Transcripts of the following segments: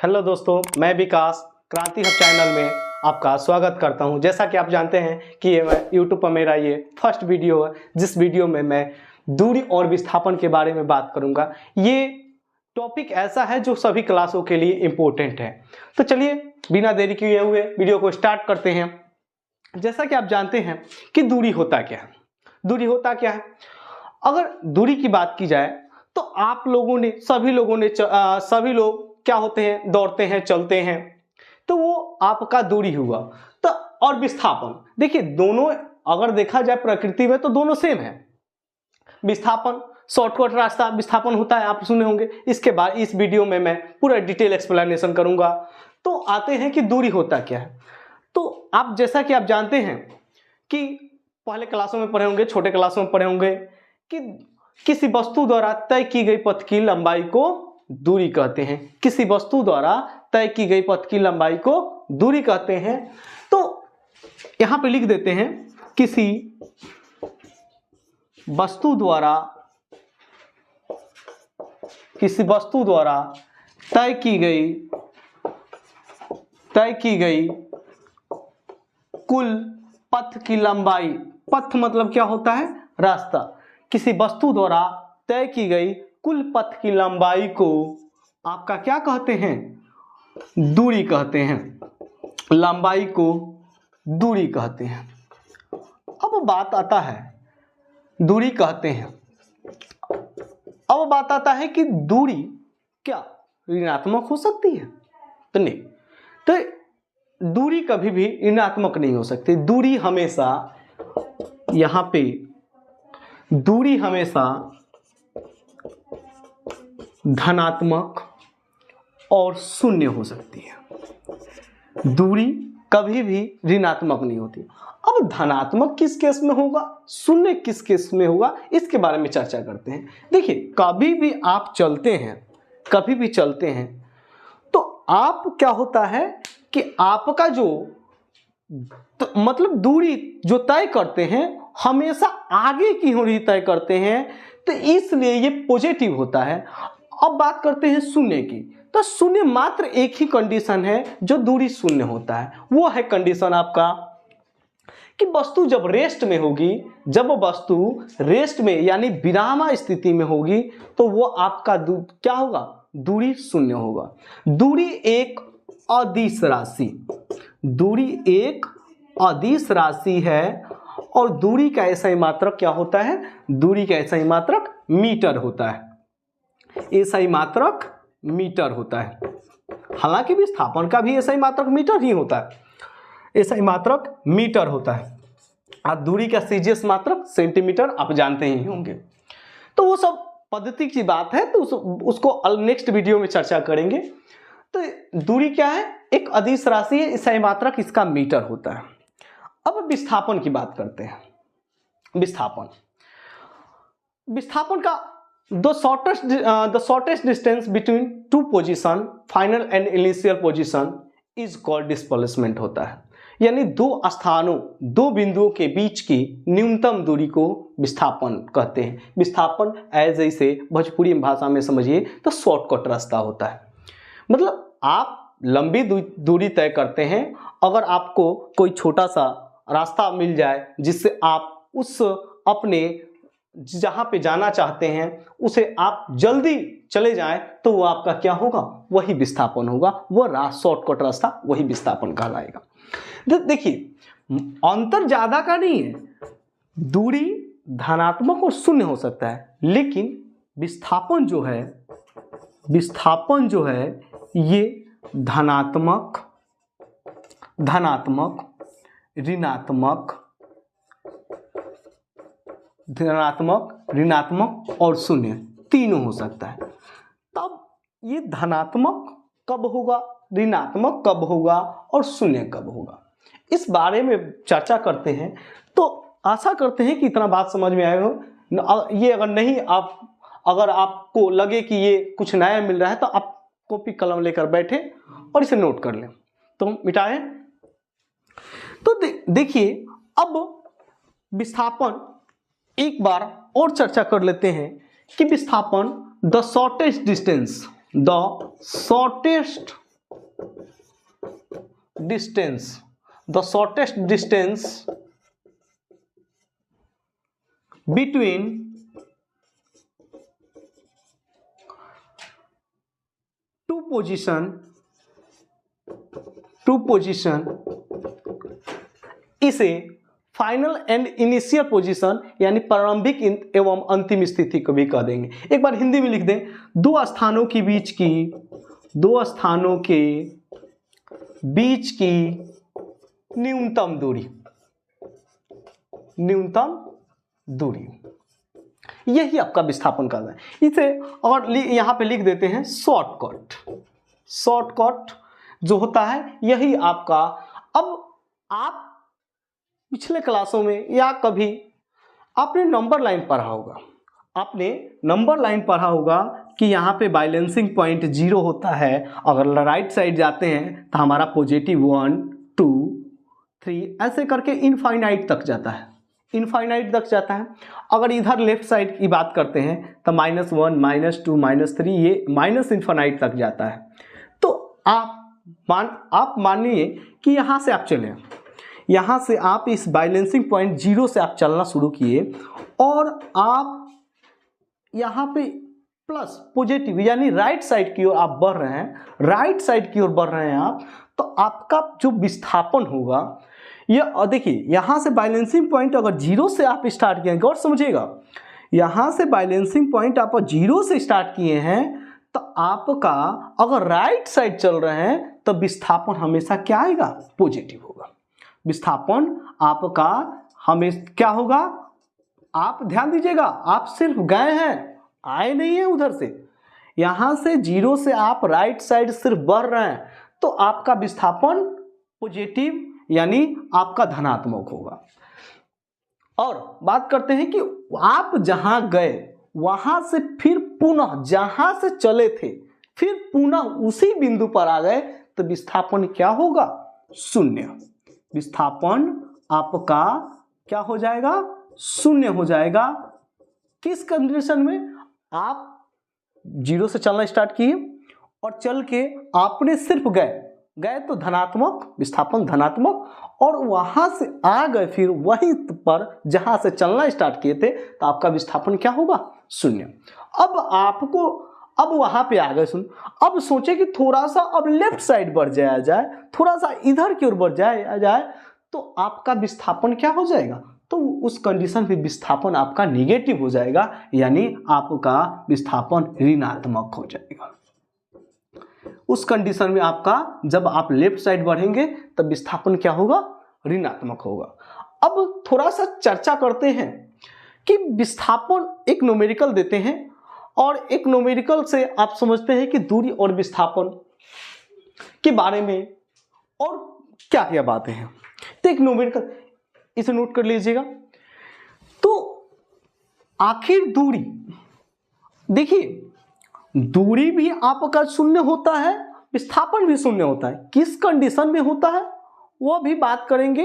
Hello दोस्तों, मैं विकास क्रांति हब चैनल में आपका स्वागत करता हूं। जैसा कि आप जानते हैं कि ये मैं यूट्यूब पर मेरा ये फर्स्ट वीडियो है, जिस वीडियो में मैं दूरी और विस्थापन के बारे में बात करूंगा। ये टॉपिक ऐसा है जो सभी क्लासों के लिए इम्पोर्टेंट है। तो चलिए बिना देरी किए हुए वीडियो को स्टार्ट करते हैं। जैसा कि आप जानते हैं कि दूरी होता क्या है। दूरी होता क्या है, अगर दूरी की बात की जाए तो आप लोगों ने सभी लोग क्या होते हैं, दौड़ते हैं, चलते हैं, तो वो आपका दूरी हुआ। तो और विस्थापन, देखिए दोनों अगर देखा जाए प्रकृति में तो दोनों सेम है। विस्थापन शॉर्टकट रास्ता विस्थापन होता है, आप सुने होंगे। इसके बाद इस वीडियो में मैं पूरा डिटेल एक्सप्लेनेशन करूंगा। तो आते हैं कि दूरी होता क्या है। तो आप जैसा कि आप जानते हैं कि पहले क्लासों में पढ़े होंगे, छोटे क्लासों में पढ़े होंगे कि किसी वस्तु द्वारा तय की गई पथ की लंबाई को दूरी कहते हैं। किसी वस्तु द्वारा तय की गई पथ की लंबाई को दूरी कहते हैं। तो यहां पे लिख देते हैं, किसी वस्तु द्वारा तय की गई कुल पथ की लंबाई। पथ मतलब क्या होता है, रास्ता। किसी वस्तु द्वारा तय की गई कुल पथ की लंबाई को आपका क्या कहते हैं, दूरी कहते हैं। लंबाई को दूरी कहते हैं। अब बात आता है, दूरी कहते हैं, अब बात आता है कि दूरी क्या ऋणात्मक हो सकती है? तो नहीं, तो दूरी कभी भी ऋणात्मक नहीं हो सकती। दूरी हमेशा यहां पे दूरी हमेशा धनात्मक और शून्य हो सकती है। दूरी कभी भी ऋणात्मक नहीं होती। अब धनात्मक किस केस में होगा, शून्य किस केस में होगा, इसके बारे में चर्चा करते हैं। देखिए कभी भी आप चलते हैं तो आप क्या होता है कि आपका जो मतलब दूरी जो तय करते हैं हमेशा आगे की ओर ही तय करते हैं, तो इसलिए ये पॉजिटिव होता है। अब बात करते हैं शून्य की। तो शून्य मात्र एक ही कंडीशन है जो दूरी शून्य होता है। वो है कंडीशन आपका कि वस्तु जब रेस्ट में होगी, जब वस्तु रेस्ट में यानी विराम स्थिति में होगी, तो वो आपका क्या होगा, दूरी शून्य होगा। दूरी एक अदिश राशि है और दूरी का ऐसा मात्रक क्या होता है, दूरी का ऐसा मात्रक मीटर होता है। ऐसा मात्रक मीटर होता है। हालांकि विस्थापन का भी ऐसा मात्रक मीटर ही होता है। ऐसा मात्रक मीटर होता है और दूरी का सीजीएस मात्रक सेंटीमीटर आप जानते ही होंगे। तो वो सब पद्धति की बात है, तो उसको नेक्स्ट वीडियो में चर्चा करेंगे। तो दूरी क्या है, एक अदिश राशि है, ऐसा मात्रक इसका मीटर होता है। अब विस्थापन की बात करते हैं। विस्थापन का the shortest distance between two position, final and initial position is called displacement होता है। यानी दो बिंदुओं के बीच की न्यूनतम दूरी को विस्थापन कहते हैं। विस्थापन जैसे भोजपुरी भाषा में समझिए तो शॉर्टकट रास्ता होता है। मतलब आप लंबी दूरी तय करते हैं, अगर आपको कोई छोटा सा रास्ता मिल जाए जिससे आप उस अपने जहां पे जाना चाहते हैं उसे आप जल्दी चले जाएं, तो वो आपका क्या होगा, वही विस्थापन होगा। वो शॉर्टकट रास्ता वही विस्थापन कहलाएगा। देखिए अंतर ज्यादा का नहीं है, दूरी धनात्मक और शून्य हो सकता है, लेकिन विस्थापन जो है ये धनात्मक, ऋणात्मक और शून्य तीनों हो सकता है। तब ये धनात्मक कब होगा, ऋणात्मक कब होगा और शून्य कब होगा, इस बारे में चर्चा करते हैं। तो आशा करते हैं कि इतना बात समझ में आए हो। ये अगर आपको लगे कि ये कुछ नया मिल रहा है तो आप कॉपी कलम लेकर बैठे और इसे नोट कर लें। तो मिटाएं। तो देखिए अब विस्थापन एक बार और चर्चा कर लेते हैं कि विस्थापन the shortest distance, the shortest distance between two position इसे फाइनल एंड इनिशियल पोजीशन यानी प्रारंभिक एवं अंतिम स्थिति को भी कह देंगे। एक बार हिंदी में लिख दें, दो स्थानों के बीच की न्यूनतम दूरी, यही आपका विस्थापन का है। इसे और यहां पे लिख देते हैं शॉर्टकट जो होता है यही आपका। अब आप पिछले क्लासों में या कभी आपने नंबर लाइन पढ़ा होगा कि यहाँ पे बैलेंसिंग पॉइंट 0 होता है। अगर राइट साइड जाते हैं तो हमारा पॉजिटिव 1 2 3 ऐसे करके इनफाइनाइट तक जाता है, अगर इधर लेफ्ट साइड की बात करते हैं तो -1 -2 -3 ये माइनस इनफाइनाइट तक जाता है। तो आप मानिए कि यहाँ से आप चले, यहाँ से आप इस बैलेंसिंग पॉइंट 0 से आप चलना शुरू किए और आप यहाँ पे प्लस पॉजिटिव यानी राइट साइड की ओर आप बढ़ रहे हैं, आप तो आपका जो विस्थापन होगा ये देखिए, यहाँ से बैलेंसिंग पॉइंट अगर 0 से आप स्टार्ट किए, गौर समझिएगा, यहाँ से बैलेंसिंग पॉइंट आप 0 से स्टार्ट किए हैं तो आपका अगर राइट साइड चल रहे हैं तो विस्थापन हमेशा क्या आएगा? पॉजिटिव होगा। विस्थापन आपका हमेशा क्या होगा? आप ध्यान दीजिएगा, आप सिर्फ गए हैं, आए नहीं है उधर से, यहां से 0 से आप राइट साइड सिर्फ बढ़ रहे हैं तो आपका विस्थापन पॉजिटिव यानी आपका धनात्मक होगा। और बात करते हैं कि आप जहां गए वहां से फिर पुनः जहां से चले थे फिर पुनः उसी बिंदु पर आ गए तो विस्थापन क्या होगा? शून्य। विस्थापन आपका क्या हो जाएगा? शून्य हो जाएगा। किस कंडीशन में? आप 0 से चलना स्टार्ट किए और चल के आपने सिर्फ गए तो धनात्मक, विस्थापन धनात्मक, और वहां से आ गए फिर वहीं पर जहां से चलना स्टार्ट किए थे तो आपका विस्थापन क्या होगा? शून्य। अब वहां पे आ गए, अब सोचे कि थोड़ा सा अब लेफ्ट साइड बढ़ जाया जाए, थोड़ा सा इधर की ओर बढ़ जाए तो आपका विस्थापन क्या हो जाएगा? तो उस कंडीशन में विस्थापन आपका निगेटिव हो जाएगा, यानी आपका विस्थापन ऋणात्मक हो जाएगा। उस कंडीशन में आपका जब आप लेफ्ट साइड बढ़ेंगे तब विस्थापन क्या होगा? ऋणात्मक होगा। अब थोड़ा सा चर्चा करते हैं कि विस्थापन एक न्यूमेरिकल देते हैं और एक न्यूमेरिकल से आप समझते हैं कि दूरी और विस्थापन के बारे में और क्या क्या बातें हैं। तो एक न्यूमेरिकल, इसे नोट कर लीजिएगा। तो आखिर दूरी, देखिए दूरी भी आपका शून्य होता है, विस्थापन भी शून्य होता है। किस कंडीशन में होता है वो भी बात करेंगे,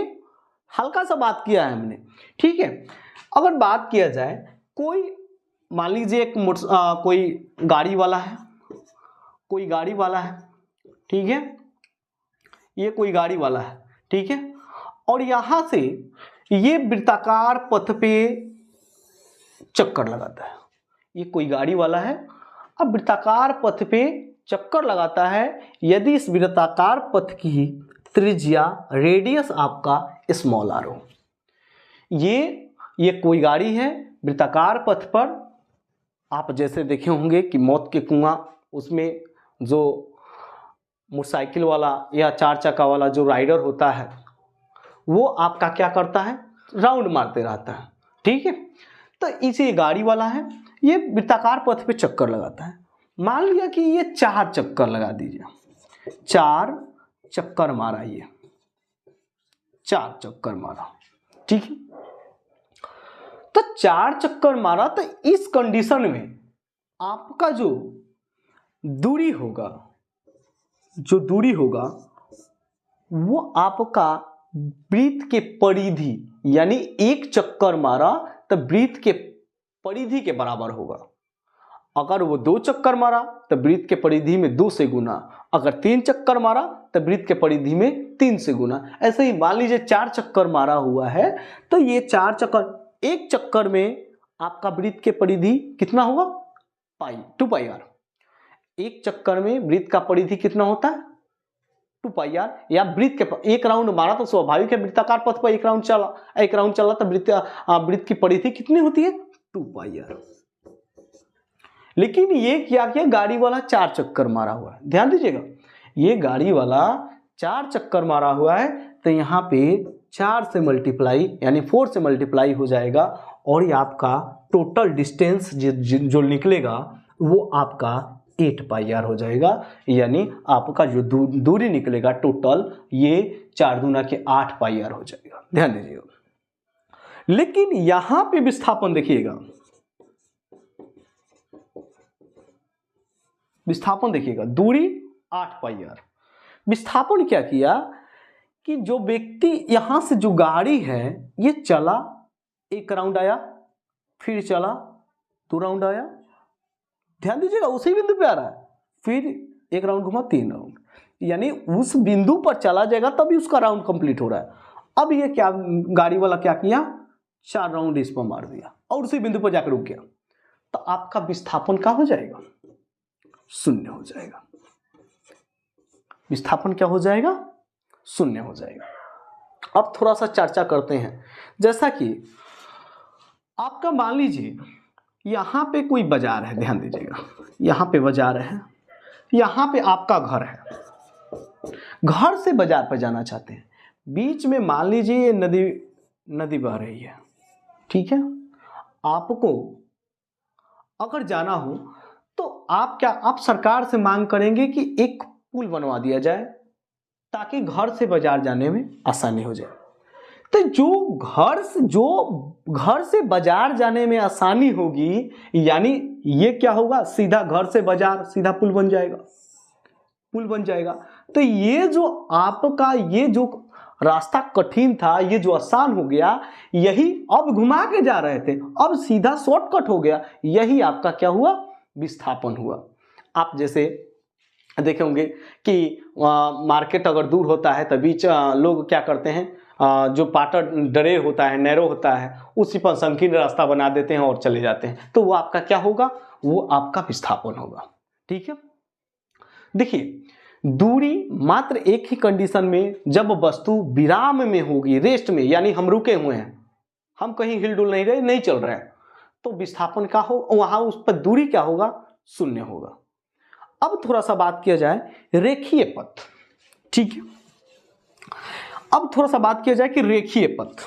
हल्का सा बात किया है हमने, ठीक है। अगर बात किया जाए, कोई मान लीजिए कोई गाड़ी वाला है, ठीक है, ये कोई गाड़ी वाला है, ठीक है, और यहां से ये वृत्ताकार पथ पे चक्कर लगाता है। ये कोई गाड़ी वाला है, अब वृत्ताकार पथ पे चक्कर लगाता है। यदि इस वृत्ताकार पथ की त्रिज्या, रेडियस आपका स्मॉल r हो, ये कोई गाड़ी है वृत्ताकार पथ पर। आप जैसे देखे होंगे कि मौत के कुआं, उसमें जो मोटरसाइकिल वाला या 4 चक्का वाला जो राइडर होता है वो आपका क्या करता है? राउंड मारते रहता है, ठीक है। तो इसे गाड़ी वाला है, ये वृत्ताकार पथ पे चक्कर लगाता है। मान लिया कि ये 4 चक्कर लगा दीजिए, 4 चक्कर मारा, ये 4 चक्कर मारा, ठीक है। तो 4 चक्कर मारा तो इस कंडीशन में आपका जो दूरी होगा वो आपका वृत्त के परिधि, यानी 1 चक्कर मारा तो वृत्त के परिधि के बराबर होगा। अगर वो 2 चक्कर मारा तो वृत्त के परिधि में 2 से गुना, अगर 3 चक्कर मारा तो वृत्त के परिधि में 3 से गुना। ऐसे ही मान लीजिए 4 चक्कर मारा हुआ है तो ये 4 चक्कर, एक चक्कर में आपका वृत्त के परिधि कितना होगा, पाई 2 पाई आर। एक चक्कर में वृत्त का परिधि कितना होता है, 2 पाई आर। या वृत्त के एक राउंड मारा तो स्वाभाविक है वृत्ताकार पथ पर एक राउंड चला तो वृत्त की परिधि कितनी होती है, 2 पाई आर। लेकिन ये क्या किया, गाड़ी वाला 4 चक्कर मारा हुआ है। ध्यान दीजिएगा, ये गाड़ी वाला 4 चक्कर मारा हुआ है तो यहाँ पे 4 से मल्टीप्लाई यानी 4 से मल्टीप्लाई हो जाएगा और ये आपका टोटल डिस्टेंस जो निकलेगा वो आपका 8 पाई आर हो जाएगा। यानी आपका जो दूरी निकलेगा टोटल ये 4 दूना के 8 पाई आर हो जाएगा। ध्यान दीजिएगा। लेकिन यहां पे विस्थापन देखिएगा, विस्थापन देखिएगा, दूरी 8 पाई आर। विस्थापन क्या किया कि जो व्यक्ति यहां से जो गाड़ी है ये चला, 1 राउंड आया, फिर चला 2 राउंड आया, ध्यान दीजिएगा उसी बिंदु पे आ रहा है, फिर 1 राउंड घुमा 3 राउंड, यानी उस बिंदु पर चला जाएगा तभी उसका राउंड कंप्लीट हो रहा है। अब ये क्या, गाड़ी वाला क्या किया, 4 राउंड इस पर मार दिया और उसी बिंदु पर जाकर रुक गया, तो आपका विस्थापन क्या हो जाएगा, 0 हो जाएगा। विस्थापन क्या हो जाएगा, 0 हो जाएगा। अब थोड़ा सा चर्चा करते हैं। जैसा कि आपका मान लीजिए यहां पे कोई बाजार है, ध्यान दीजिएगा, यहां पे बाजार है, यहां पे आपका घर है, घर से बाजार पर जाना चाहते हैं, बीच में मान लीजिए ये नदी बह रही है, ठीक है। आपको अगर जाना हो तो आप सरकार से मांग करेंगे कि एक पुल बनवा दिया जाए ताकि घर से बाजार जाने में आसानी हो जाए। तो जो घर से बाजार जाने में आसानी होगी, यानी ये क्या होगा, सीधा घर से बाजार सीधा पुल बन जाएगा। तो ये जो आपका ये जो रास्ता कठिन था, ये जो आसान हो गया, यही अब घुमा के जा रहे थे, अब सीधा शॉर्टकट हो गया, यही आपका क्या हुआ, विस्थापन हुआ। आप जैसे देखे होंगे कि मार्केट अगर दूर होता है तो बीच लोग क्या करते हैं, जो पाटर डरे होता है, नैरो होता है, उसी पर संकीर्ण रास्ता बना देते हैं और चले जाते हैं, तो वो आपका क्या होगा, वो आपका विस्थापन होगा। ठीक है। देखिए, दूरी मात्र एक ही कंडीशन में, जब वस्तु विराम में होगी, रेस्ट में, यानी हम रुके हुए हैं, हम कहीं हिलडुल नहीं रहे, नहीं चल रहे हैं, तो विस्थापन का हो वहां उस पर दूरी क्या होगा, 0 होगा। अब थोड़ा सा बात किया जाए रेखीय पथ। ठीक है, अब थोड़ा सा बात किया जाए कि रेखीय पथ।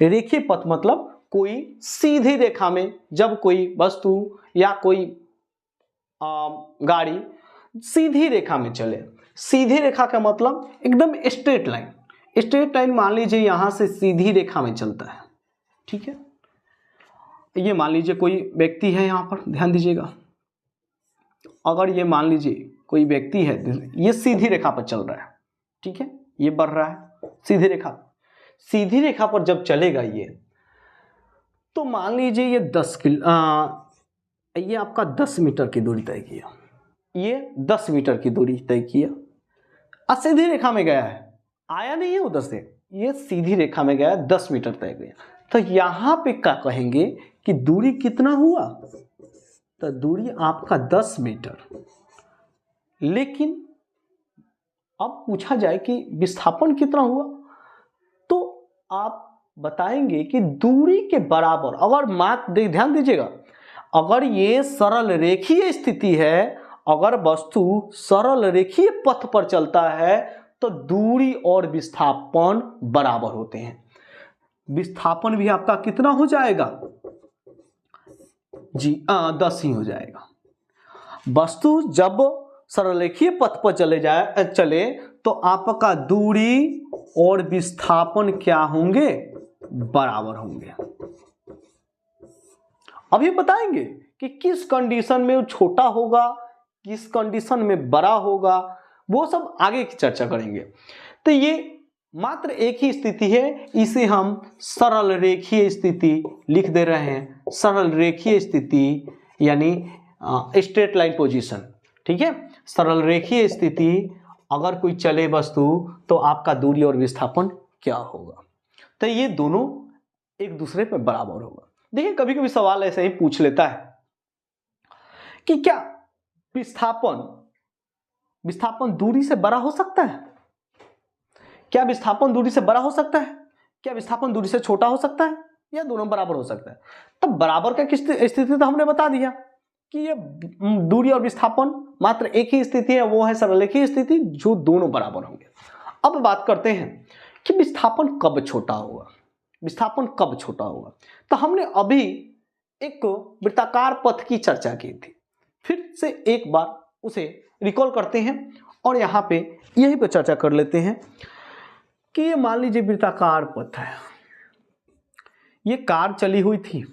रेखीय पथ मतलब कोई सीधी रेखा में जब कोई वस्तु या कोई गाड़ी सीधी रेखा में चले। सीधी रेखा का मतलब एकदम स्ट्रेट लाइन। स्ट्रेट लाइन मान लीजिए यहां से सीधी रेखा में चलता है। ठीक है, ये मान लीजिए कोई व्यक्ति है, यहां पर ध्यान दीजिएगा, अगर ये मान लीजिए कोई व्यक्ति है, ये सीधी रेखा पर चल रहा है, ठीक है, ये बढ़ रहा है सीधी रेखा पर जब चलेगा ये, तो मान लीजिए ये 10 ये आपका 10 मीटर की दूरी तय किया, ये 10 मीटर की दूरी तय किया, सीधी रेखा में गया है, आया नहीं है उधर से, ये सीधी रेखा में गया, 10 मीटर तय किया, तो यहां पे क्या कहेंगे कि दूरी कितना हुआ, तो दूरी आपका 10 मीटर। लेकिन अब पूछा जाए कि विस्थापन कितना हुआ, तो आप बताएंगे कि दूरी के बराबर, अगर ध्यान दीजिएगा, अगर ये सरल रेखीय स्थिति है, अगर वस्तु सरल रेखीय पथ पर चलता है तो दूरी और विस्थापन बराबर होते हैं। विस्थापन भी आपका कितना हो जाएगा जी, 10 ही हो जाएगा। वस्तु जब सरलरेखीय पथ पर चले तो आपका दूरी और विस्थापन क्या होंगे, बराबर होंगे। अभी बताएंगे कि किस कंडीशन में वो छोटा होगा, किस कंडीशन में बड़ा होगा, वो सब आगे की चर्चा करेंगे। तो ये मात्र एक ही स्थिति है, इसे हम सरल रेखीय स्थिति लिख दे रहे हैं। सरल रेखीय स्थिति यानी स्ट्रेट लाइन पोजीशन, ठीक है, सरल रेखीय स्थिति अगर कोई चले वस्तु तो आपका दूरी और विस्थापन क्या होगा। तो ये दोनों एक दूसरे पे बराबर होगा। देखिए कभी कभी सवाल ऐसे ही पूछ लेता है कि क्या विस्थापन दूरी से बड़ा हो सकता है, क्या विस्थापन दूरी से बड़ा हो सकता है, क्या विस्थापन दूरी से छोटा हो सकता है, या दोनों बराबर हो सकता है। तब बराबर का किस स्थिति तो हमने बता दिया कि ये दूरी और विस्थापन मात्र एक ही स्थिति है, वो है सरलरेखीय स्थिति जो दोनों बराबर होंगे। अब बात करते हैं कि विस्थापन कब छोटा होगा, विस्थापन कब छोटा होगा। तो हमने अभी एक वृत्ताकार पथ की चर्चा की थी, फिर से एक बार उसे रिकॉल करते हैं और यहाँ पे यही पे चर्चा कर लेते हैं कि ये मान लीजिए वृत्ताकार पथ है, ये कार चली हुई थी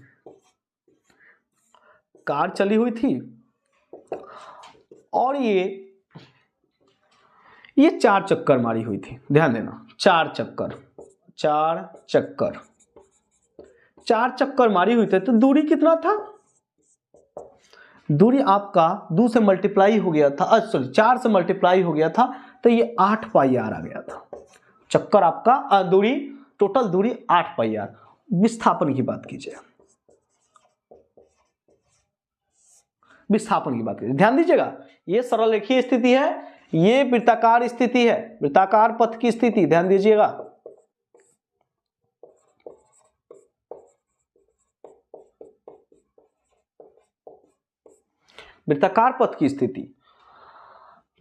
और ये 4 चक्कर मारी हुई थी। ध्यान देना, 4 चक्कर मारी हुई थी। तो दूरी कितना था, दूरी आपका 2 से मल्टीप्लाई हो गया था, सॉरी 4 से मल्टीप्लाई हो गया था, तो ये 8 पाई आर आ गया था। चक्कर आपका दूरी, टोटल दूरी 8 पाई आर। विस्थापन की बात कीजिए, ध्यान दीजिएगा, ये सरल रेखीय स्थिति है, ये वृत्ताकार स्थिति है, वृत्ताकार पथ की स्थिति, ध्यान दीजिएगा। वृत्ताकार पथ की स्थिति,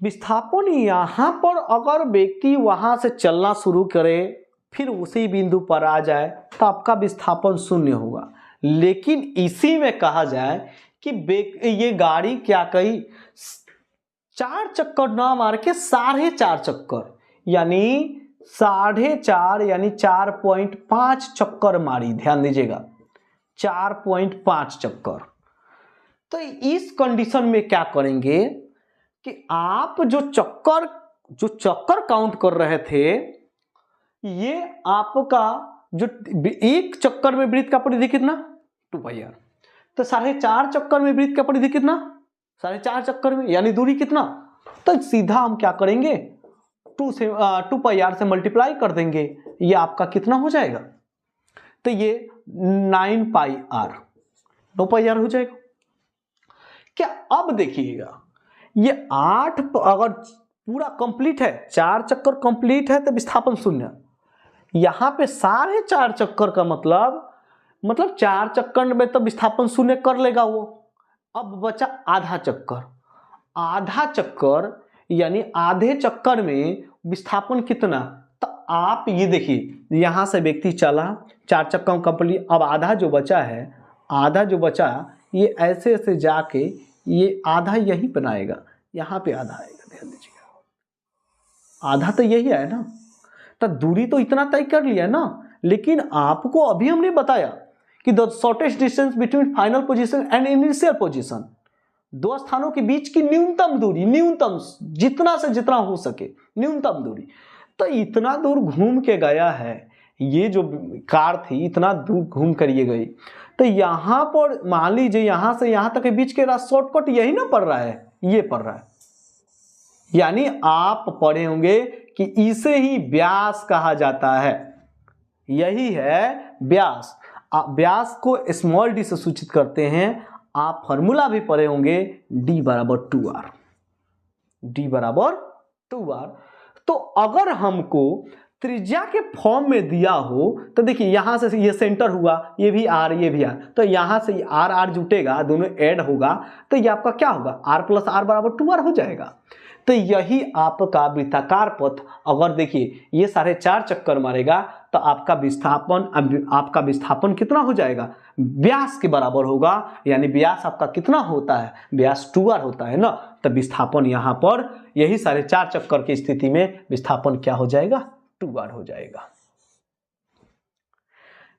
विस्थापन यहां पर अगर व्यक्ति वहां से चलना शुरू करे फिर उसी बिंदु पर आ जाए तो आपका विस्थापन 0 होगा। लेकिन इसी में कहा जाए कि ये गाड़ी क्या कही, 4 चक्कर ना मार के 4.5 चक्कर, यानी 4.5 यानी 4.5 चक्कर मारी। ध्यान दीजिएगा, 4.5 चक्कर। तो इस कंडीशन में क्या करेंगे कि आप जो चक्कर काउंट कर रहे थे, ये आपका जो एक चक्कर में वृत्त का परिधि कितना, 2 पाई आर। तो 4.5 चक्कर में वृत्त का परिधि कितना, 4.5 चक्कर में, यानी दूरी कितना। तो सीधा हम क्या करेंगे, 2 पाई आर से मल्टीप्लाई कर देंगे, ये आपका कितना हो जाएगा, तो ये 9 पाई आर, 9 पाई आर हो जाएगा। क्या अब देखिएगा, ये 8 अगर पूरा कंप्लीट है, 4 चक्कर कंप्लीट है तो विस्थापन 0। यहां पे 4.5 चक्कर का मतलब 4 चक्कर में तो विस्थापन 0 कर लेगा वो। अब बचा आधा चक्कर, यानी आधे चक्कर में विस्थापन कितना। तो आप ये देखिए, यहां से व्यक्ति चला, 4 चक्कर कंप्लीट, अब आधा जो बचा ये ऐसे जाके ये आधा यही बनाएगा, यहाँ पे आधा आएगा। ध्यान दीजिएगा, आधा तो यही है ना, तो दूरी तो इतना तय कर लिया ना। लेकिन आपको अभी हमने बताया कि the shortest distance between final position and initial position, 2 स्थानों के बीच की न्यूनतम दूरी, न्यूनतम जितना से जितना हो सके न्यूनतम दूरी, तो इतना दूर घूम के गया है। ये जो कार थी इतना दूर घूम कर ये गई, तो यहाँ पर मान लीजिए यहाँ से यहाँ तक के बीच के रास्ता शॉर्टकट यही ना पड़ रहा है, ये पड़ रहा है। यानी आप पढ़े होंगे कि इसे ही व्यास कहा जाता है, यही है व्यास। व्यास को स्मॉल डी से सूचित करते हैं। आप फॉर्मूला भी पढ़े होंगे, D बराबर 2R, D बराबर 2R। तो अगर हमको त्रिज्या के फॉर्म में दिया हो तो देखिए यहां से ये सेंटर हुआ, ये भी R ये भी R, तो यहां से R R जुटेगा, दोनों ऐड होगा, तो ये आपका क्या होगा, R प्लस R बराबर 2R हो जाएगा। तो यही आपका वृत्ताकार पथ, अगर देखिए ये 4.5 चक्कर मारेगा तो आपका विस्थापन कितना हो जाएगा, व्यास के बराबर होगा। यानी व्यास आपका कितना होता है, व्यास 2R होता है ना, तो विस्थापन यहाँ पर यही 4.5 चक्कर की स्थिति में विस्थापन क्या हो जाएगा, 2R हो जाएगा।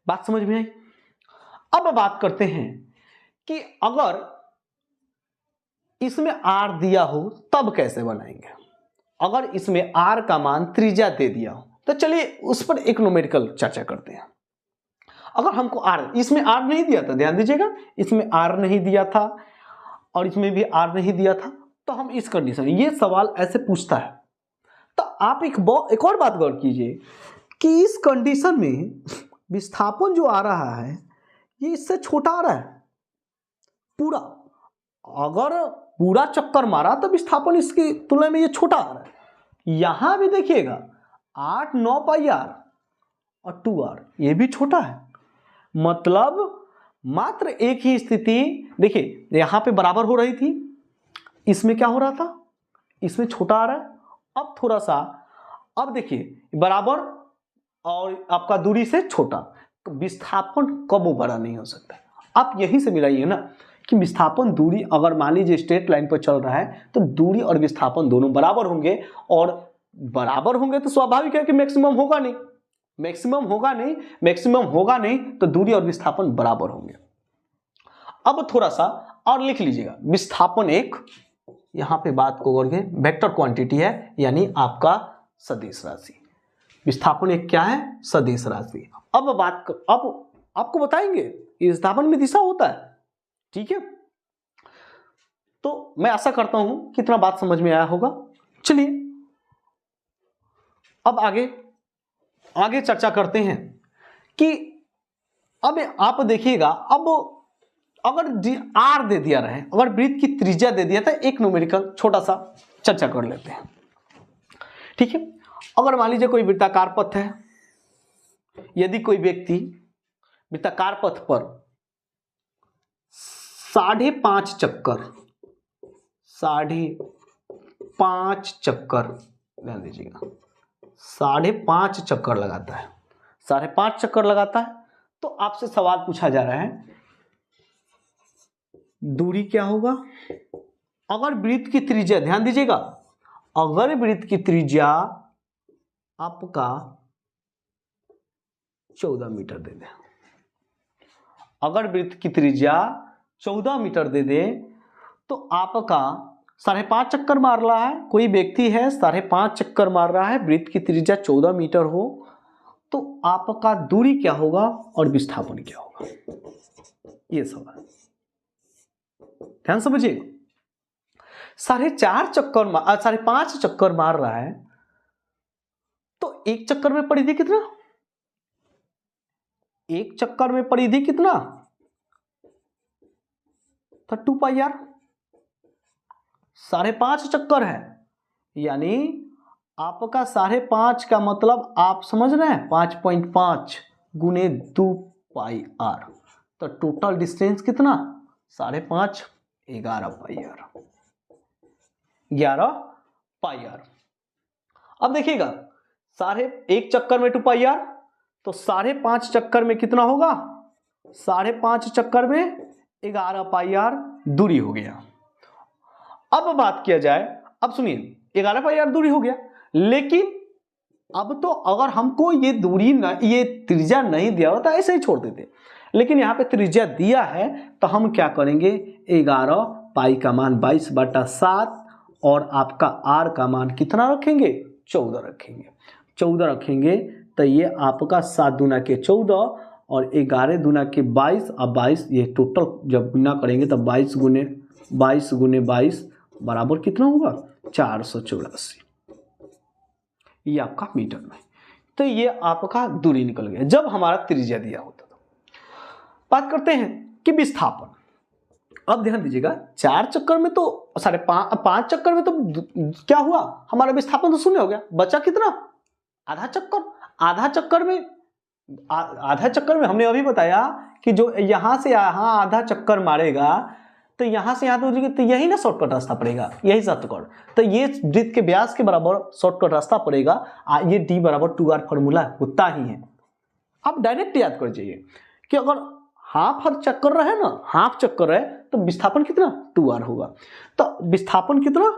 बात समझ में आई। अब बात करते हैं कि अगर इसमें R दिया हो तब कैसे बनाएंगे। अगर इसमें R का मान त्रिज्या दे दिया हो तो चलिए उस पर एक न्यूमेरिकल चर्चा करते हैं। अगर हमको R, इसमें R नहीं दिया था, ध्यान दीजिएगा, इसमें R नहीं दिया था और इसमें भी आर नहीं दिया था, तो हम इस कंडीशन, ये सवाल ऐसे पूछता है। तो आप एक और बात गौर कीजिए कि इस कंडीशन में विस्थापन जो आ रहा है ये इससे छोटा आ रहा है पूरा। अगर पूरा चक्कर मारा तो विस्थापन इसकी तुलना में ये छोटा आ रहा है। यहां भी देखिएगा 8-9 पाई आर और 2r, ये भी छोटा है। मतलब मात्र एक ही स्थिति, देखिए यहां पे बराबर हो रही थी, इसमें क्या हो रहा था, इसमें छोटा आ रहा है। अब थोड़ा सा, अब देखिए बराबर और आपका दूरी से छोटा, विस्थापन कब बड़ा नहीं हो सकता। आप यहीं से मिलाइए ना कि विस्थापन दूरी, अगर मान लीजिए स्ट्रेट लाइन पर चल रहा है तो दूरी और विस्थापन दोनों बराबर होंगे, और बराबर होंगे तो स्वाभाविक है कि मैक्सिमम होगा नहीं, मैक्सिमम होगा नहीं तो दूरी और विस्थापन बराबर होंगे। अब थोड़ा सा और लिख लीजिएगा, विस्थापन एक, यहां पे बात को गौर करें, वेक्टर क्वांटिटी है, यानी आपका सदिश राशि। विस्थापन एक क्या है, सदिश राशि। अब आपको बताएंगे विस्थापन में दिशा होता है, ठीक है। तो मैं आशा करता हूं कि इतना बात समझ में आया होगा। चलिए अब आगे चर्चा करते हैं कि अब आप देखिएगा, अब अगर आर दे दिया रहे, अगर वृत्त की त्रिज्या दे दिया था, एक न्यूमेरिकल छोटा सा चर्चा कर लेते हैं, ठीक है। अगर मान लीजिए कोई वृत्ताकार पथ है, यदि कोई व्यक्ति वृत्ताकार पथ पर 5.5 चक्कर, ध्यान दीजिएगा, 5.5 चक्कर लगाता है, 5.5 चक्कर लगाता है, तो आपसे सवाल पूछा जा रहा है दूरी क्या होगा। अगर वृत्त की त्रिज्या, ध्यान दीजिएगा, अगर वृत्त की त्रिज्या आपका 14 मीटर दे दे, अगर वृत्त की त्रिज्या 14 मीटर दे दे, तो आपका 5.5 चक्कर मार रहा है, कोई व्यक्ति है 5.5 चक्कर मार रहा है, वृत्त की त्रिज्या 14 मीटर हो, तो आपका दूरी क्या होगा और विस्थापन क्या होगा, ये सवाल ध्यान समझिए। 5.5 चक्कर मार रहा है, तो एक चक्कर में परिधि कितना, एक चक्कर में परिधि कितना था, 2 पाई आर। 5.5 चक्कर है, यानी आपका 5.5 का मतलब आप समझ रहे हैं, 5.5 गुने 2 पाई आर, तो टोटल डिस्टेंस कितना, 5.5, 11 पाई आर, 11 पाई आर। अब देखिएगा, एक चक्कर में 2 पाई आर, तो 5.5 चक्कर में कितना होगा, 5.5 चक्कर में 11 पाई आर दूरी हो गया। अब बात किया जाए, अब सुनिए, 11 पाई आर दूरी हो गया, लेकिन अब तो अगर हमको ये दूरी ये त्रिज्या नहीं दिया होता ऐसे ही छोड़ देते, लेकिन यहाँ पे त्रिज्या दिया है, तो हम क्या करेंगे, 11 पाई का मान 22/7 और आपका आर का मान कितना रखेंगे, 14 रखेंगे। 14 रखेंगे तो ये आपका 7 दूना के 14 और 11 दूना के 22, अब 22 ये टोटल जब गुना करेंगे तो 22 गुने 22 बराबर कितना होगा, 484, ये आपका मीटर में। तो ये आपका दूरी निकल गया जब हमारा त्रिज्या दिया होता था। बात करते हैं कि विस्थापन। अब ध्यान दीजिएगा, 4 चक्कर में तो 5.5 चक्कर में तो क्या हुआ, हमारा विस्थापन तो शून्य हो गया, बचा कितना, आधा चक्कर। आधा चक्कर में हमने अभी बताया कि जो यहां से यहां आधा चक्कर मारेगा तो यहां से यहां तो यही ना शॉर्टकट रास्ता पड़ेगा, यही शॉर्टकट, तो ये वृत्त के व्यास के बराबर शॉर्टकट रास्ता पड़ेगा। ये d बराबर 2r फॉर्मूला होता ही है। आप डायरेक्ट याद कर जाइए कि अगर हाफ चक्कर रहे ना, हाफ चक्कर है तो विस्थापन कितना, 2r होगा। तो विस्थापन कितना,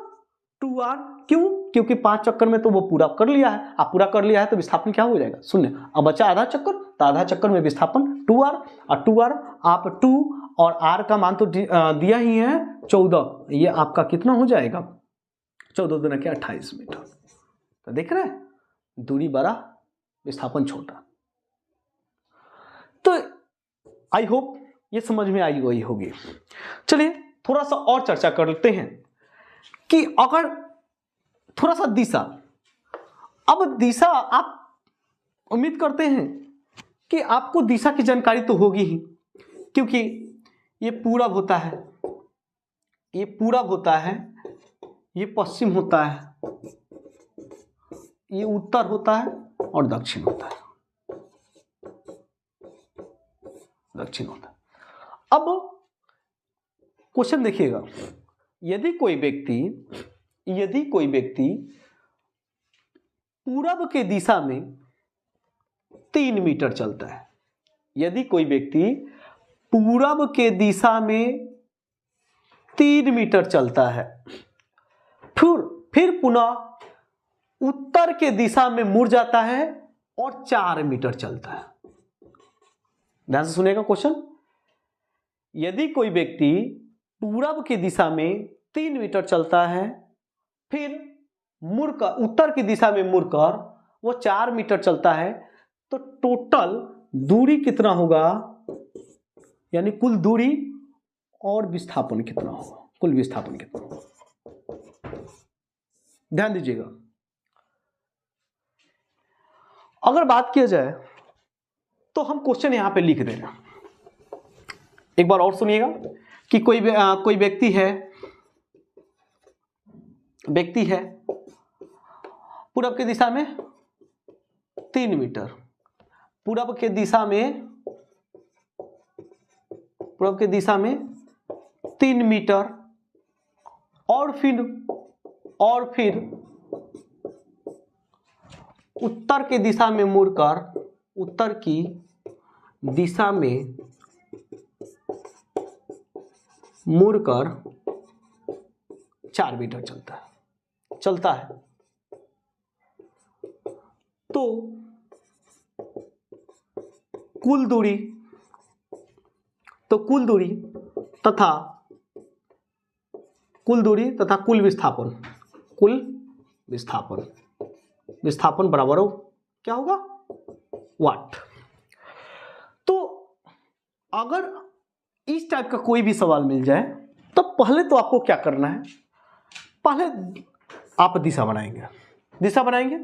2r, क्यों, क्योंकि 5 चक्कर में तो वो पूरा कर लिया है, आप पूरा कर लिया है तो विस्थापन क्या हो जाएगा, शून्य। अब बचा आधा चक्कर, तो आधा चक्कर में विस्थापन 2r, और 2r आप 2 और r का मान तो दिया ही है 14, ये आपका कितना हो जाएगा, 14 दूना के 28 मीटर। तो देख रहे हैं, दूरी बड़ा, विस्थापन छोटा। तो आई होप ये समझ में आई गई होगी। चलिए थोड़ा सा और चर्चा करते हैं कि अगर थोड़ा सा दिशा, अब दिशा आप उम्मीद करते हैं कि आपको दिशा की जानकारी तो होगी ही, क्योंकि ये पूरब होता है, ये पूरब होता है, ये पश्चिम होता है, ये उत्तर होता है और दक्षिण होता है, दक्षिण होता है। अब क्वेश्चन देखिएगा, यदि कोई व्यक्ति पूरब के दिशा में 3 मीटर चलता है, यदि कोई व्यक्ति पूरब के दिशा में 3 मीटर चलता है, फिर पुनः उत्तर के दिशा में मुड़ जाता है और 4 मीटर चलता है। ध्यान से सुनिएगा क्वेश्चन, यदि कोई व्यक्ति पूरब की दिशा में 3 मीटर चलता है, फिर मुड़कर उत्तर की दिशा में मुड़कर वो 4 मीटर चलता है, तो टोटल दूरी कितना होगा, यानी कुल दूरी और विस्थापन कितना होगा, कुल विस्थापन कितना होगा। ध्यान दीजिएगा, अगर बात किया जाए तो हम क्वेश्चन यहां पे लिख देना। एक बार और सुनिएगा कि कोई व्यक्ति है पूरब की दिशा में 3 मीटर, पूरब के दिशा में 3 मीटर, और फिर उत्तर की दिशा में मुड़कर, उत्तर की दिशा में मुड़कर 4 मीटर चलता है। तो कुल दूरी तथा कुल विस्थापन बराबर हो क्या होगा, वाट। तो अगर इस टाइप का कोई भी सवाल मिल जाए तो पहले तो आपको क्या करना है, पहले आप दिशा बनाएंगे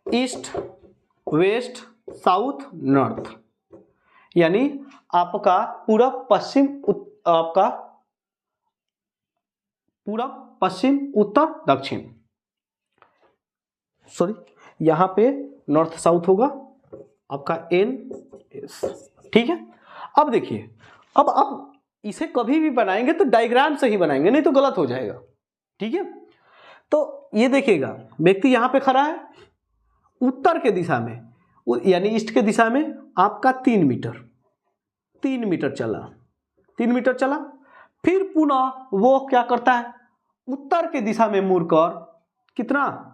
ईस्ट, वेस्ट, साउथ, नॉर्थ, यानी आपका पूरब, पश्चिम, उत्तर, दक्षिण, यहां पे नॉर्थ साउथ होगा आपका NS, ठीक है। अब देखिए, अब आप इसे कभी भी बनाएंगे तो डायग्राम से ही बनाएंगे, नहीं तो गलत हो जाएगा, ठीक है। तो ये देखिएगा, व्यक्ति यहां पे खड़ा है उत्तर के दिशा में, यानी ईस्ट के दिशा में आपका 3 मीटर चला, फिर पुनः वो क्या करता है, उत्तर के दिशा में मुड़कर कितना,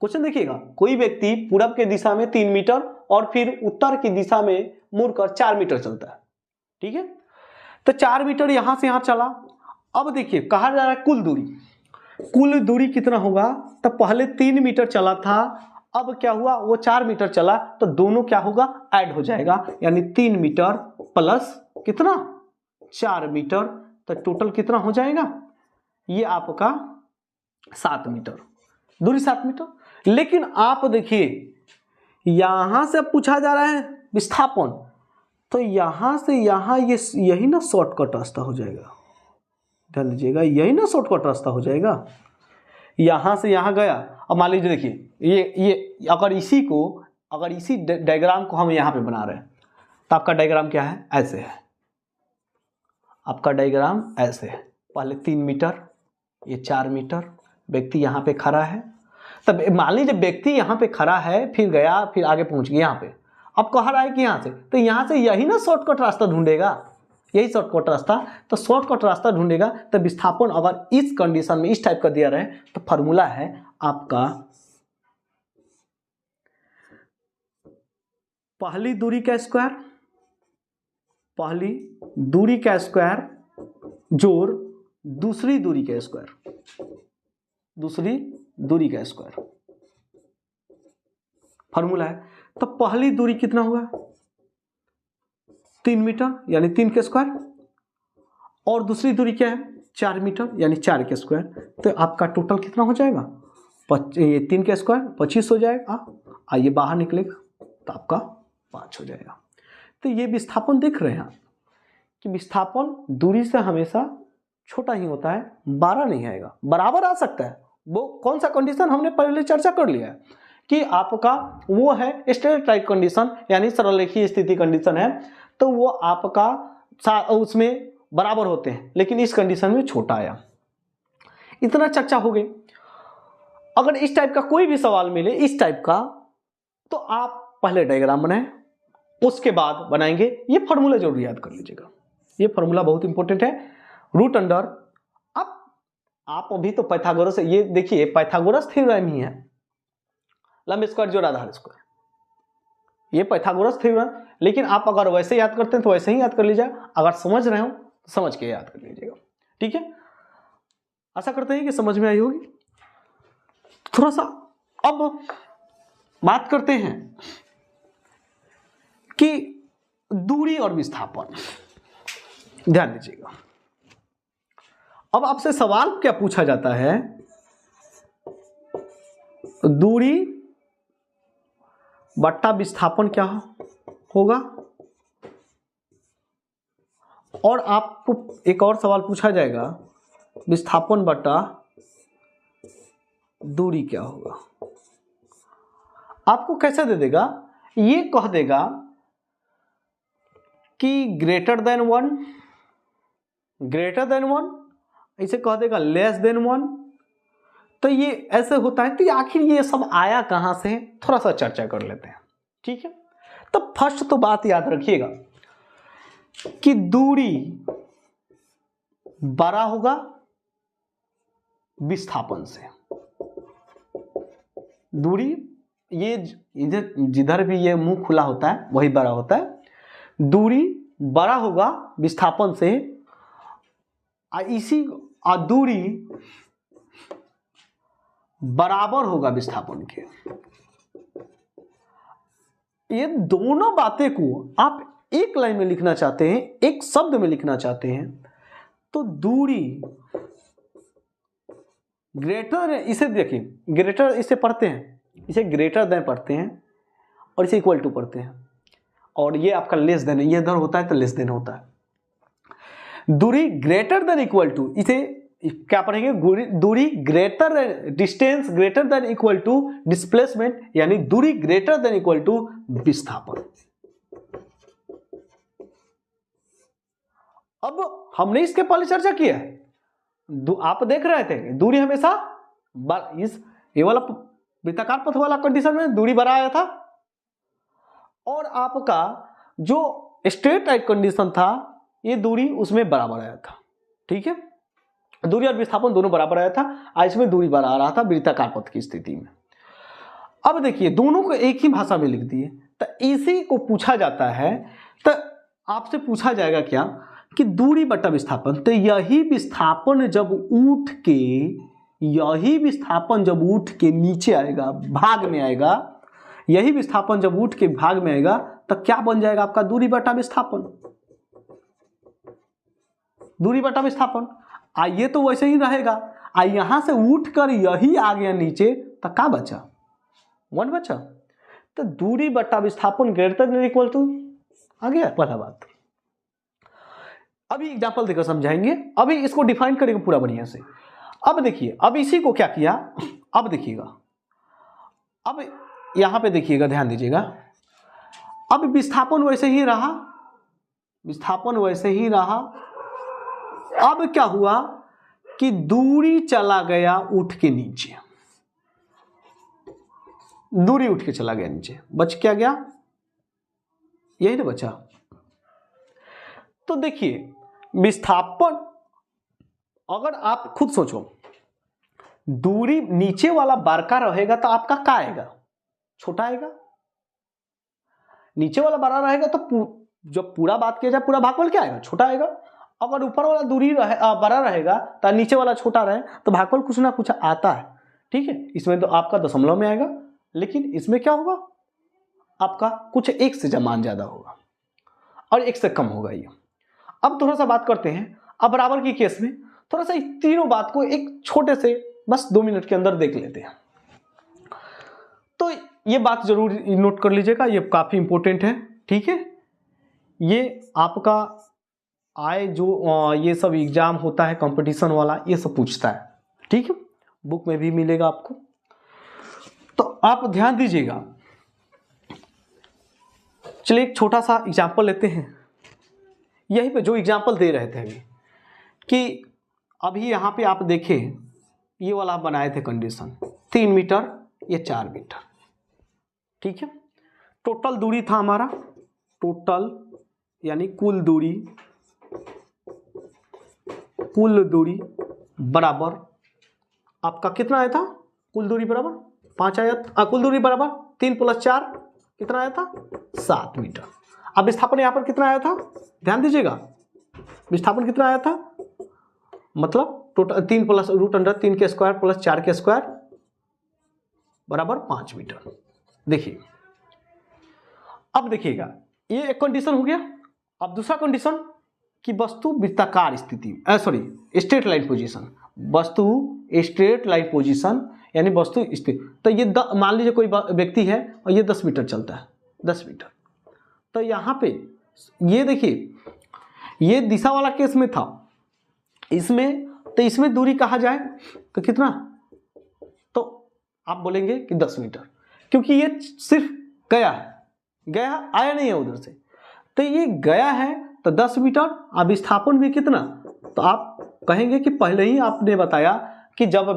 क्वेश्चन देखिएगा, कोई व्यक्ति पूरब के दिशा में 3 मीटर और फिर उत्तर की दिशा में मुड़कर 4 मीटर चलता है, ठीक है। तो 4 मीटर यहां से यहां चला। अब देखिए कहा जा रहा है कुल दूरी कितना होगा, तो पहले 3 मीटर चला था, अब क्या हुआ, वो 4 मीटर चला, तो दोनों क्या होगा, ऐड हो जाएगा, यानी 3 मीटर प्लस कितना, 4 मीटर, तो टोटल कितना हो जाएगा, ये आपका 7 मीटर, दूरी 7 मीटर। लेकिन आप देखिए यहां से पूछा जा रहा है विस्थापन, तो यहां से यहां यही ना शॉर्टकट रास्ता हो जाएगा, ध्यान दीजिएगा, यही ना शॉर्टकट रास्ता हो जाएगा, यहां से यहां गया। अब मान लीजिए देखिए ये अगर इसी डायग्राम को हम यहां पे बना रहे हैं, तो आपका डायग्राम क्या है, ऐसे है, आपका डायग्राम ऐसे है, पहले 3 मीटर, ये 4 मीटर, व्यक्ति यहां पे खड़ा है, तब मान लीजिए व्यक्ति यहां पे खड़ा है, फिर गया, फिर आगे पहुंच गया यहां पे, अब कह रहा है कि यहां से, तो यहां से यही ना शॉर्टकट रास्ता ढूंढेगा, यही शॉर्टकट रास्ता, तो शॉर्टकट रास्ता ढूंढेगा। तो विस्थापन अगर इस कंडीशन में इस टाइप का दिया रहे, तो फॉर्मूला है आपका पहली दूरी का स्क्वायर जोड़ दूसरी दूरी का स्क्वायर, फॉर्मूला है। तो पहली दूरी कितना हुआ, 3 मीटर, यानी 3 का स्क्वायर, और दूसरी दूरी क्या है 4 मीटर यानी 4 के स्क्वायर। तो आपका टोटल कितना हो जाएगा 3 के स्क्वायर 25 हो जाएगा। आइए बाहर निकलेगा तो आपका 5 हो जाएगा। तो ये विस्थापन देख रहे हैं आप कि विस्थापन दूरी से हमेशा छोटा ही होता है, 12 नहीं आएगा, बराबर आ सकता है। वो कौन सा कंडीशन हमने पहले चर्चा कर लिया है कि आपका वो है स्ट्रेट टाइप कंडीशन यानी सरलरेखीय स्थिति कंडीशन है, तो वो आपका उसमें बराबर होते हैं, लेकिन इस कंडीशन में छोटा आया। इतना चर्चा हो गई। अगर इस टाइप का कोई भी सवाल मिले इस टाइप का, तो आप पहले डायग्राम बनाएं, उसके बाद बनाएंगे ये फॉर्मूला जरूर याद कर लीजिएगा। ये फॉर्मूला बहुत इंपॉर्टेंट है। रूट अंडर, अब आप अभी तो पाइथागोरस, ये देखिए पाइथागोरस थ्योरम ही है, लंब स्क्वायर जोड़ आधार स्क्वायर, ये पाइथागोरस थ्योरम। लेकिन आप अगर वैसे याद करते हैं तो वैसे ही याद कर लीजिए, अगर समझ रहे हो तो समझ के याद कर लीजिएगा। ठीक है, आशा करते हैं कि समझ में आई होगी। थोड़ा सा अब बात करते हैं कि दूरी और विस्थापन, ध्यान दीजिएगा। अब आपसे सवाल क्या पूछा जाता है, दूरी बट्टा विस्थापन क्या होगा, और आपको एक और सवाल पूछा जाएगा विस्थापन बट्टा दूरी क्या होगा। आपको कैसे दे देगा, ये कह देगा कि ग्रेटर देन 1, इसे कह देगा लेस देन 1। तो ये ऐसे होता है। तो आखिर ये सब आया कहां से, थोड़ा सा चर्चा कर लेते हैं। ठीक है, तो फर्स्ट तो बात याद रखिएगा कि दूरी बड़ा होगा विस्थापन से। दूरी ये इधर जिधर भी ये मुंह खुला होता है वही बड़ा होता है। दूरी बड़ा होगा विस्थापन से, इसी दूरी बराबर होगा विस्थापन के। ये दोनों बातें को आप एक लाइन में लिखना चाहते हैं, एक शब्द में लिखना चाहते हैं, तो दूरी ग्रेटर, इसे देखिए ग्रेटर इसे पढ़ते हैं, इसे ग्रेटर देन पढ़ते हैं, और इसे इक्वल टू पढ़ते हैं, और ये आपका लेस देन, ये इधर होता है तो लेस देन होता है। दूरी ग्रेटर देन इक्वल टू, इसे क्या पढ़ेंगे, दूरी greater, distance greater than equal to displacement, यानी दूरी ग्रेटर देन इक्वल टू विस्थापन। अब हमने इसके पहले चर्चा किया है, आप देख रहे थे दूरी हमेशा ये वाला वृत्ताकार पथ वाला कंडीशन में दूरी बड़ा आया था, और आपका जो स्ट्रेट टाइप कंडीशन था ये दूरी उसमें बराबर आया था। ठीक है, दूरी और विस्थापन दोनों बराबर आया था, इसमें दूरी बड़ा आ रहा था वृत्ताकार पथ की स्थिति में। अब देखिए दोनों को एक ही भाषा में लिख दिए, तो इसी को पूछा जाता है। तो आपसे पूछा जाएगा क्या कि दूरी बटा विस्थापन, तो यही विस्थापन जब जब उठ के नीचे आएगा, भाग में आएगा, यही विस्थापन जब उठ के भाग में आएगा तो क्या बन जाएगा आपका दूरी बटा विस्थापन। दूरी बटा विस्थापन ये तो वैसे ही रहेगा, यहां से उठकर यही आ गया नीचे तो क्या बचा, 1 बचा। तो दूरी बटा विस्थापन ग्रेटर देन इक्वल टू आ गया पहला बात। अभी एग्जांपल देकर समझाएंगे, अभी इसको डिफाइन करेंगे पूरा बढ़िया से। अब देखिए, अब इसी को क्या किया, अब देखिएगा, अब यहां पे देखिएगा, ध्यान दीजिएगा। अब विस्थापन वैसे ही रहा, विस्थापन वैसे ही रहा। अब क्या हुआ कि दूरी चला गया उठ के नीचे, दूरी उठ के चला गया नीचे, बच क्या गया, यही ना बचा। तो देखिए विस्थापन, अगर आप खुद सोचो, दूरी नीचे वाला बड़का रहेगा तो आपका क्या आएगा, छोटा आएगा। नीचे वाला बड़ा रहेगा तो जब पूरा बात किया जाए पूरा भागफल क्या आएगा, छोटा आएगा। अगर ऊपर वाला दूरी बड़ा रहेगा तो नीचे वाला छोटा रहे तो भागफल कुछ ना कुछ आता है। ठीक है, इसमें तो आपका दशमलव में आएगा, लेकिन इसमें क्या होगा, आपका कुछ एक से मान ज्यादा होगा और एक से कम होगा ये। अब थोड़ा सा बात करते हैं, अब बराबर की केस में थोड़ा सा तीनों बात को एक छोटे से बस 2 मिनट के अंदर देख लेते हैं। तो ये बात जरूर नोट कर लीजिएगा, ये काफी इंपॉर्टेंट है, ठीक है। ये आपका जो ये सब एग्जाम होता है कंपटीशन वाला, ये सब पूछता है, ठीक है, बुक में भी मिलेगा आपको। तो आप ध्यान दीजिएगा। चलिए एक छोटा सा एग्जाम्पल लेते हैं। यहीं पे जो एग्जाम्पल दे रहे थे अभी कि अभी यहाँ पे आप देखें, ये वाला बनाए थे कंडीशन 3 मीटर, ये 4 मीटर, ठीक है। टोटल दूरी था हमारा, टोटल यानी कुल दूरी बराबर आपका कितना आया था? कुल दूरी बराबर 5 आया था, कुल दूरी बराबर 3 + 4 कितना आया था? 7 मीटर। अब विस्थापन यहाँ पर कितना आया था? ध्यान दीजिएगा, विस्थापन कितना आया था? मतलब टोटल 3 + √3 के स्क्वायर + 4 के स्क्वायर बराबर 5 मीटर। देखिए, अब देखिएगा, ये एक कंडीशन हो गया। अब दूसरा कंडीशन कि वस्तु वृत्ताकार स्थिति, स्ट्रेट लाइन पोजीशन, वस्तु स्ट्रेट लाइन पोजीशन यानी वस्तु स्थिति। तो ये मान लीजिए कोई व्यक्ति है और ये 10 मीटर चलता है, 10 मीटर। तो यहाँ पे ये देखिए, ये दिशा वाला केस में था, इसमें तो इसमें दूरी कहा जाए तो कितना? तो आप बोलेंगे कि 10 मीटर, क्योंकि ये सिर्फ गया आया नहीं है उधर से, तो ये गया है तो 10 मीटर। अब विस्थापन भी कितना? तो आप कहेंगे कि पहले ही आपने बताया कि जब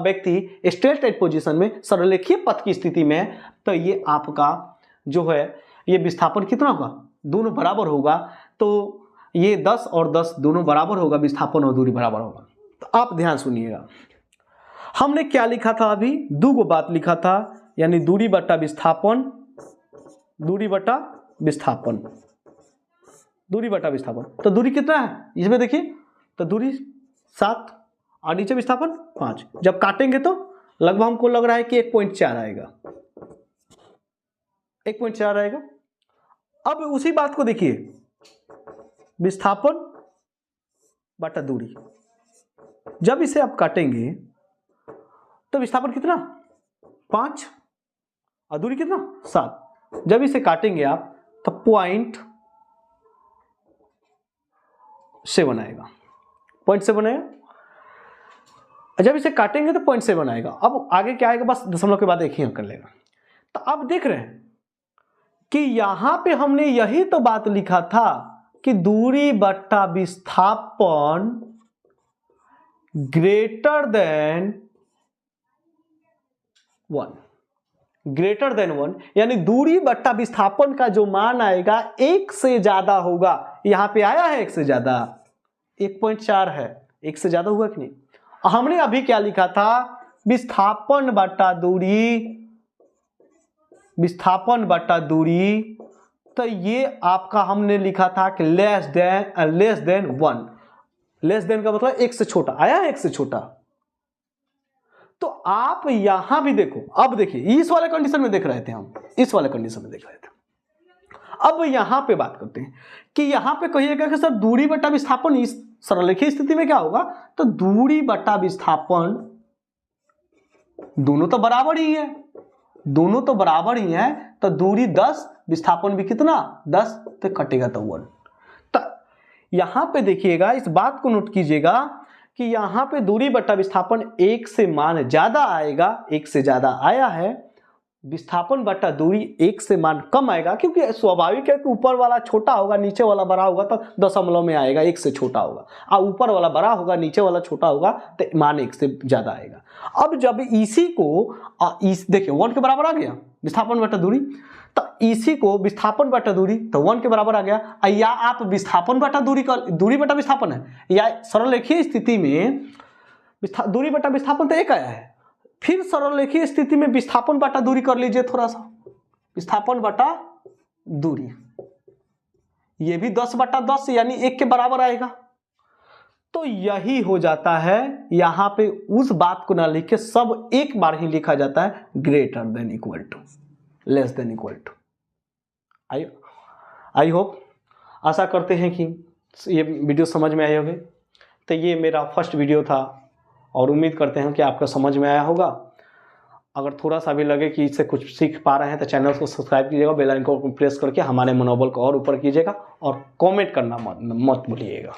व्यक्ति स्ट्रेट लाइन पोजीशन में सरलरेखीय पथ की स्थिति में है, तो ये आपका जो है ये विस्थापन कितना होगा? दोनों बराबर होगा। तो ये 10 और 10 दोनों बराबर होगा, विस्थापन और दूरी बराबर होगा। तो आप ध्यान सुनिएगा, हमने क्या लिखा था? अभी 2 बात लिखा था, यानी दूरी बटा विस्थापन, दूरी बटा विस्थापन। तो दूरी कितना है इसमें देखिए, तो दूरी 7 और नीचे विस्थापन 5। जब काटेंगे तो लगभग हमको लग रहा है कि 1.4 आएगा, 1.4 आएगा। अब उसी बात को देखिए, विस्थापन बटा दूरी, जब इसे आप काटेंगे तो विस्थापन कितना? 5 और दूरी कितना? 7। जब इसे काटेंगे आप तो 0.7 आएगा, 0.7 आएगा। जब इसे काटेंगे तो 0.7 आएगा। अब आगे क्या आएगा? बस दशमलव के बाद एक ही अंक कर लेगा। तो अब देख रहे हैं कि यहां पे हमने यही तो बात लिखा था कि दूरी बटा विस्थापन ग्रेटर देन 1, यानी दूरी बटा विस्थापन का जो मान आएगा 1 से ज्यादा होगा। यहां पे आया है 1 से ज्यादा, 1.4 है, 1 से ज्यादा हुआ कि नहीं? हमने अभी क्या लिखा था? विस्थापन बटा दूरी। तो ये आपका हमने लिखा था कि लेस देन 1। लेस देन का मतलब 1 से छोटा, आया है 1 से छोटा। तो आप यहां भी देखो, अब देखिए इस वाले कंडीशन में देख रहे थे हम, इस वाले कंडीशन में देख रहे थे। अब यहां पे बात करते हैं कि यहां पे कहिएगा कि सर दूरी बटा विस्थापन इस सरलरेखीय स्थिति में क्या होगा? तो दूरी बटा विस्थापन दोनों तो बराबर ही है, तो दूरी 10, विस्थापन भी कितना? 10, तो कटेगा तो 1। तो यहां पे देखिएगा, इस बात को नोट कीजिएगा कि यहां पे दूरी बटा विस्थापन 1 से मान ज्यादा आएगा, 1 से ज्यादा आया है। विस्थापन बटा दूरी 1 से मान कम आएगा, क्योंकि स्वाभाविक है कि ऊपर वाला छोटा होगा, नीचे वाला बड़ा होगा, तो दशमलव में आएगा, 1 से छोटा होगा। और ऊपर वाला बड़ा होगा, नीचे वाला छोटा होगा, तो मान 1 से ज्यादा आएगा। अब जब इसी को देखिए 1 के बराबर आ गया विस्थापन बटा दूरी, तो इसी को विस्थापन बटा दूरी तो 1 के बराबर आ गया। या आप विस्थापन बटा दूरी बटा विस्थापन है, या सरलरेखीय स्थिति में दूरी बटा विस्थापन तो 1 आया है, फिर सरलरेखीय स्थिति में विस्थापन बटा दूरी कर लीजिए थोड़ा सा, विस्थापन बटा दूरी, ये भी 10 बटा 10 यानी 1 के बराबर आएगा। तो यही हो जाता है, यहां पे उस बात को ना लिख के सब एक बार ही लिखा जाता है, greater than equal to, less than equal to. I hope, आशा करते हैं कि ये वीडियो समझ में आई होगी। तो ये मेरा फर्स्ट वीडियो था और उम्मीद करते हैं कि आपको समझ में आया होगा। अगर थोड़ा सा भी लगे कि इससे कुछ सीख पा रहे हैं तो चैनल को सब्सक्राइब कीजिएगा, बेल आइकन को प्रेस करके हमारे मनोबल को और ऊपर कीजिएगा और कमेंट करना मत भूलिएगा।